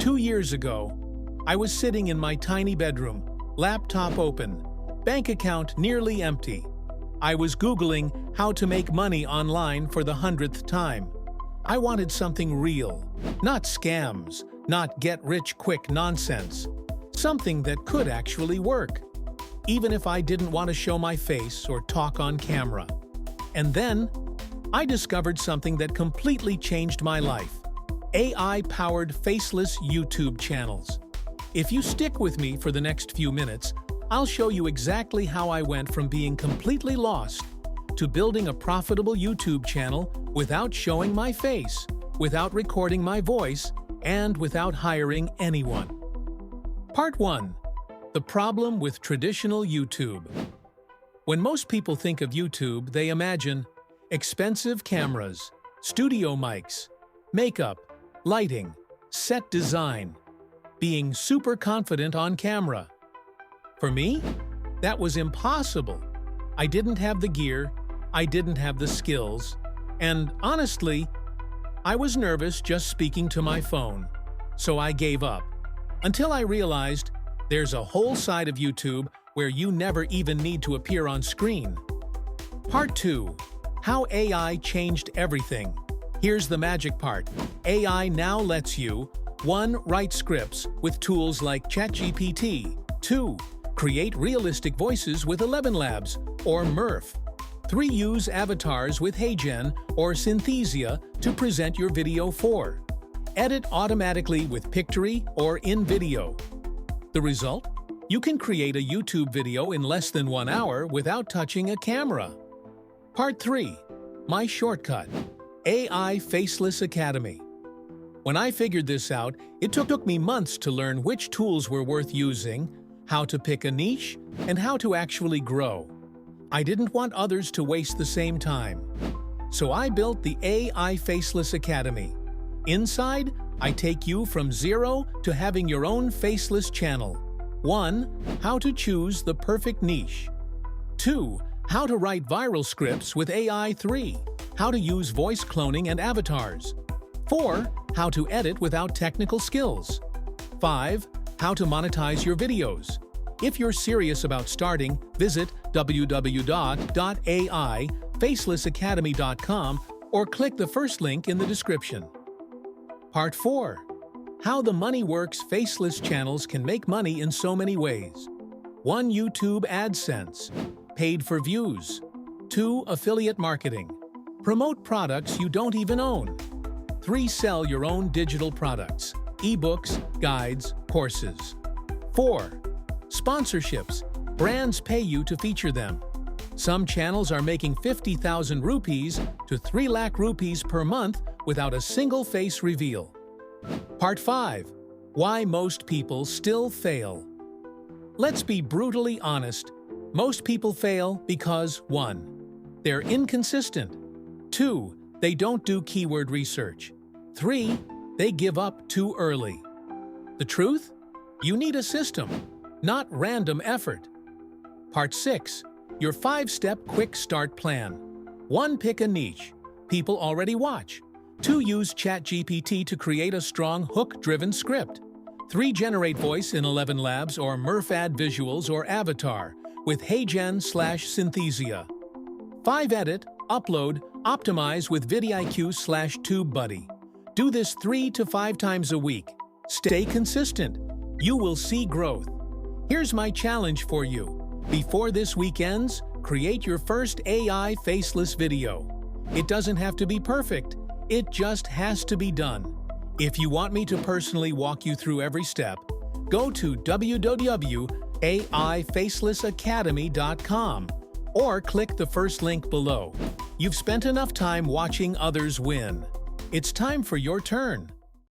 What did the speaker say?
2 years ago, I was sitting in my tiny bedroom, laptop open, bank account nearly empty. I was Googling how to make money online for the 100th time. I wanted something real, not scams, not get-rich-quick nonsense. Something that could actually work, even if I didn't want to show my face or talk on camera. And then, I discovered something that completely changed my life. AI-powered Faceless YouTube channels. If you stick with me for the next few minutes, I'll show you exactly how I went from being completely lost to building a profitable YouTube channel without showing my face, without recording my voice, and without hiring anyone. Part 1. The problem with traditional YouTube. When most people think of YouTube, they imagine expensive cameras, studio mics, makeup, lighting, set design, being super confident on camera. For me, that was impossible. I didn't have the gear, I didn't have the skills, and honestly, I was nervous just speaking to my phone, so I gave up. Until I realized there's a whole side of YouTube where you never even need to appear on screen. Part 2. How AI changed everything. Here's the magic part. AI now lets you 1. Write scripts with tools like ChatGPT. 2. Create realistic voices with 11 Labs or Murph. 3. Use avatars with HeyGen or Synthesia to present your video. 4. Edit automatically with Pictory or InVideo. The result? You can create a YouTube video in less than 1 hour without touching a camera. Part 3. My shortcut. AI Faceless Academy. When I figured this out, it took me months to learn which tools were worth using, how to pick a niche, and how to actually grow. I didn't want others to waste the same time. So I built the AI Faceless Academy. Inside, I take you from zero to having your own faceless channel. 1. How to choose the perfect niche. 2. How to write viral scripts with AI. 3. How to use voice cloning and avatars. 4. How to edit without technical skills. 5. How to monetize your videos. If you're serious about starting, visit www.aifacelessacademy.com or click the first link in the description. Part 4. How the money works. Faceless channels can make money in so many ways. 1. YouTube AdSense. Paid for views. 2. Affiliate marketing. Promote products you don't even own. 3. Sell your own digital products, ebooks, guides, courses. 4. Sponsorships. Brands pay you to feature them. Some channels are making 50,000 rupees to 3 lakh rupees per month without a single face reveal. Part 5. Why most people still fail. Let's be brutally honest. Most people fail because 1. They're inconsistent. 2. They don't do keyword research. 3. They give up too early. The truth? You need a system, not random effort. Part 6. Your 5-step quick start plan. 1. Pick a niche. People already watch. 2. Use ChatGPT to create a strong hook-driven script. 3. Generate voice in 11 Labs or Murph. Add visuals or avatar with HeyGen/Synthesia. 5. Edit, upload, optimize with vidIQ/TubeBuddy. Do this 3 to 5 times a week. Stay consistent. You will see growth. Here's my challenge for you. Before this week ends, create your first AI faceless video. It doesn't have to be perfect. It just has to be done. If you want me to personally walk you through every step, go to www.aifacelessacademy.com or click the first link below. You've spent enough time watching others win. It's time for your turn.